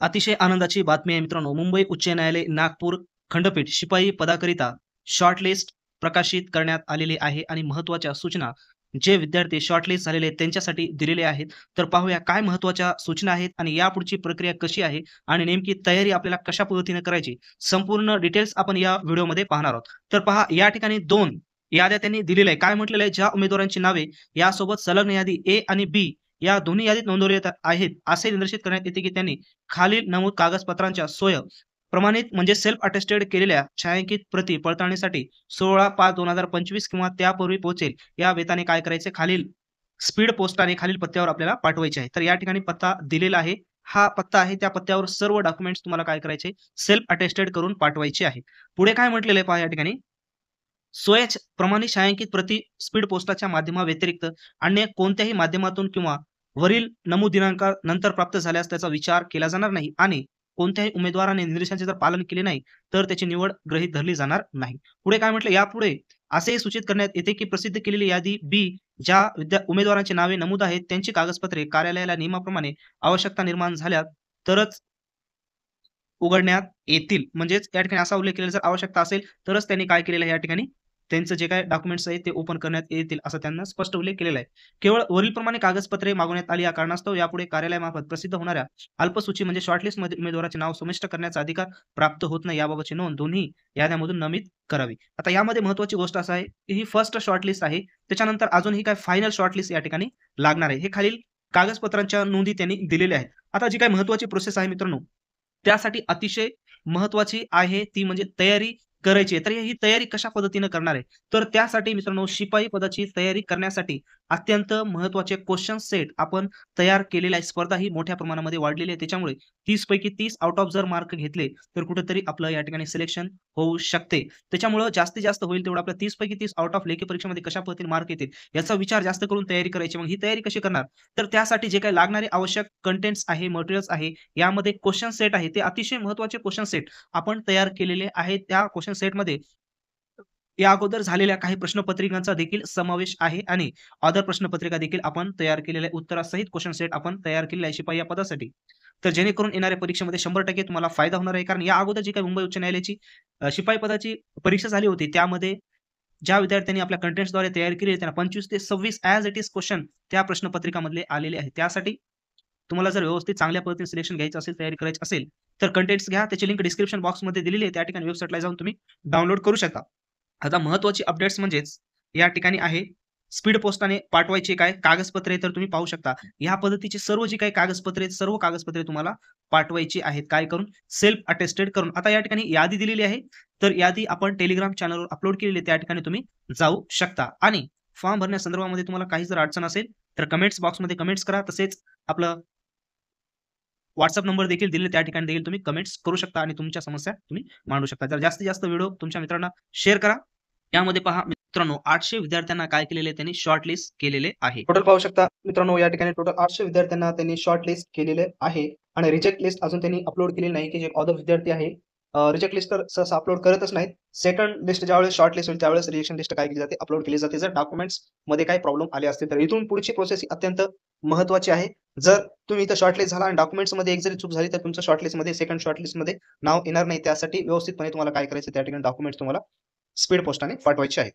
अतिशय आनंदाची बातमी आहे मित्रांनो. मुंबई उच्च न्यायालय नागपूर खंडपीठ शिपाई पदाकरिता शॉर्टलिस्ट प्रकाशित करण्यात आलेली आहे आणि महत्त्वाच्या सूचना जे विद्यार्थी शॉर्टलिस्ट झालेले आहेत त्यांच्यासाठी दिलेले आहेत. तर पाहूया काय महत्त्वाच्या सूचना आहेत आणि यापुढची प्रक्रिया कशी आहे आणि नेमकी तयारी आपल्याला कशा पद्धतीने करायची, संपूर्ण डिटेल्स आपण या व्हिडिओमध्ये पाहणार आहोत. तर पहा या ठिकाणी 2 याद्या त्यांनी दिलेल्या आहे. काय म्हटलेलं आहे, ज्या उमेदवारांची नावे यासोबत संलग्न यादी ए आणि बी या दोन्ही यादीत नोंदवले आहेत, असे निर्देशित करण्यात येते की त्यांनी खालील नमूद कागदपत्रांच्या प्रमाणित म्हणजे सेल्फ अटेस्टेड केलेल्या छायांकित प्रती पडताळणीसाठी 16/5/2025 किंवा त्यापूर्वी पोहोचेल या बेताने काय करायचे, खालील स्पीड पोस्टाने खालील पत्त्यावर आपल्याला पाठवायचे आहे. तर या ठिकाणी पत्ता दिलेला आहे. हा पत्ता आहे. त्या पत्त्यावर सर्व डॉक्युमेंट्स तुम्हाला काय करायचे, सेल्फ अटेस्टेड करून पाठवायचे आहे. पुढे काय म्हटलेलं आहे पहा या ठिकाणी, स्वयच प्रमाणित छायांकित प्रती स्पीड पोस्टाच्या माध्यमाव्यतिरिक्त अन्य कोणत्याही माध्यमातून किंवा वरील नमूद दिनांकानंतर प्राप्त झाल्यास त्याचा विचार केला जाणार नाही आणि कोणत्याही उमेदवाराने निर्देशांचे जर पालन केले नाही, तर त्याची निवड गृहीत धरली जाणार नाही. पुढे काय म्हटलं, यापुढे असेही सूचित करण्यात येते की प्रसिद्ध केलेली यादी बी ज्या उमेदवारांची नावे नमूद आहेत त्यांची कागदपत्रे कार्यालयाला नियमाप्रमाणे आवश्यकता निर्माण झाल्यास तरच उघडण्यात येतील. म्हणजेच या ठिकाणी असा उल्लेख केलेला जर आवश्यकता असेल तरच त्यांनी काय केलेलं आहे या ठिकाणी त्यांचं जे काही डॉक्युमेंट्स आहेत ते ओपन करण्यात येतील असं त्यांना स्पष्ट उल्लेख केलेला आहे. केवळ वरीलप्रमाणे कागदपत्रे मागवण्यात आली या कारणास्तव यापुढे कार्यालयामार्फत प्रसिद्ध होणाऱ्या अल्पसूची म्हणजे शॉर्टलिस्टमध्ये उमेदवाराचे नाव समाविष्ट करण्याचा अधिकार प्राप्त होत नाही. याबाबतची नोंद दोन्ही याद्यांमधून नमूद करावी. आता यामध्ये महत्त्वाची गोष्ट असं आहे की ही फर्स्ट शॉर्टलिस्ट आहे. त्याच्यानंतर अजूनही काय फायनल शॉर्टलिस्ट या ठिकाणी लागणार आहे. हे खालील कागदपत्रांच्या नोंदी त्यांनी दिलेल्या आहेत. आता जी काही महत्त्वाची प्रोसेस आहे मित्रांनो, त्यासाठी अतिशय महत्त्वाची आहे ती म्हणजे तयारी करायची आहे. तर ही तयारी कशा पद्धतीने करणार आहे? तर त्यासाठी मित्रांनो शिपाई पदाची तयारी करण्यासाठी अत्यंत महत्त्वाचे क्वेश्चन सेट आपण तयार केलेला आहे. स्पर्धा ही मोठ्या प्रमाणामध्ये वाढलेली आहे. त्याच्यामुळे 30 पैकी 30 आउट ऑफ जर मार्क घेतले तर कुठेतरी आपलं या ठिकाणी सिलेक्शन होऊ शकते. त्याच्यामुळे जास्तीत जास्त होईल तेवढं आपल्या 30 पैकी 30 आउट ऑफ लेखी परीक्षेमध्ये कशा पद्धतीने मार्क येतील याचा विचार जास्त करून तयारी करायची. मग ही तयारी कशी करणार? तर त्यासाठी जे काही लागणारे आवश्यक कंटेंट्स आहे, मटेरियल्स आहे, यामध्ये क्वेश्चन सेट आहे. ते अतिशय महत्त्वाचे क्वेश्चन सेट आपण तयार केलेले आहेत. त्या क्वेश्चन सेटमध्ये या अगोदर झालेल्या काही प्रश्नपत्रिकांचा देखील समावेश आहे आणि अदर प्रश्नपत्रिका देखील आपण तयार केलेल्या उत्तरासहित क्वेश्चन सेट आपण तयार केलेला आहे शिपाई या पदासाठी. तर जेणेकरून येणाऱ्या परीक्षेमध्ये 100% तुम्हाला फायदा होणार आहे. कारण या अगोदर जी काही मुंबई उच्च न्यायालयाची शिपाई पदाची परीक्षा झाली होती, त्यामध्ये ज्या विद्यार्थ्यांनी आपल्या कंटेंट्सद्वारे तयार केली त्यांना 25 ते 26 ॲज इट इज क्वेश्चन त्या प्रश्नपत्रिकामधले आलेले आहेत. त्यासाठी तुम्हाला जर व्यवस्थित चांगल्या पद्धतीने सिलेक्शन घ्यायचं असेल, तयारी करायची असेल, तर कंटेंट्स घ्या. त्याची लिंक डिस्क्रिप्शन बॉक्समध्ये दिलेली आहे. त्या ठिकाणी वेबसाईटला जाऊन तुम्ही डाउनलोड करू शकता. आता महत्त्वाची अपडेट्स म्हणजेच या ठिकाणी आहे स्पीड पोस्टाने पाठवायची काय कागदपत्रे तर तुम्ही पाहू शकता. या पद्धतीची सर्व जी काही कागदपत्रे आहेत, सर्व कागदपत्रे तुम्हाला पाठवायची आहेत. काय करून? सेल्फ अटेस्टेड करून. आता या ठिकाणी यादी दिलेली आहे. तर यादी आपण टेलिग्राम चॅनलवर अपलोड केलेली आहे. त्या ठिकाणी तुम्ही जाऊ शकता आणि फॉर्म भरण्यासंदर्भामध्ये तुम्हाला काही जर अडचण असेल तर कमेंट्स बॉक्समध्ये कमेंट्स करा. तसेच आपलं WhatsApp नंबर देखील दिले त्या ठिकाणी देखील तुम्ही कमेंट्स करू शकता आणि तुमच्या समस्या तुम्ही मांडू शकता. तर जास्तीत जास्त व्हिडिओ तुमच्या मित्रांना शेअर करा. यामध्ये पहा मित्रांनो 800 विद्यार्थ्यांना काय केलेले त्यांनी शॉर्टलिस्ट केलेले आहे. टोटल पाहू शकता मित्रांनो या ठिकाणी टोटल 800 विद्यार्थ्यांना त्यांनी शॉर्टलिस्ट केलेले आहे आणि रिजेक्ट लिस्ट अजून त्यांनी अपलोड केलेली नाही की जे अदर विद्यार्थी आहे रिजेक्ट लिस्ट तर सहसा अपलोड करतच नाहीत. सेकंड लिस्ट ज्यावेळेस शॉर्ट लिस्ट होईल त्यावेळेस रिजेक्शन लिस्ट काय केली जाते अपलोड केली जाते जर डॉक्युमेंट्स मध्ये काही प्रॉब्लेम आले असतील तर. इथून पुढची प्रोसेस ही अत्यंत महत्त्वाची आहे. जर तुम्ही इथं शॉर्टलिस्ट झाला आणि डॉक्युमेंट्समध्ये एक जरी चूक झाली तर तुमचं शॉर्टलिस्टमध्ये सेकंड शॉर्टलिस्टमध्ये नाव येणार नाही. त्यासाठी व्यवस्थितपणे तुम्हाला काय करायचं त्या ठिकाणी डॉक्युमेंट्स तुम्हाला स्पीड पोस्टाने पाठवायचे आहेत.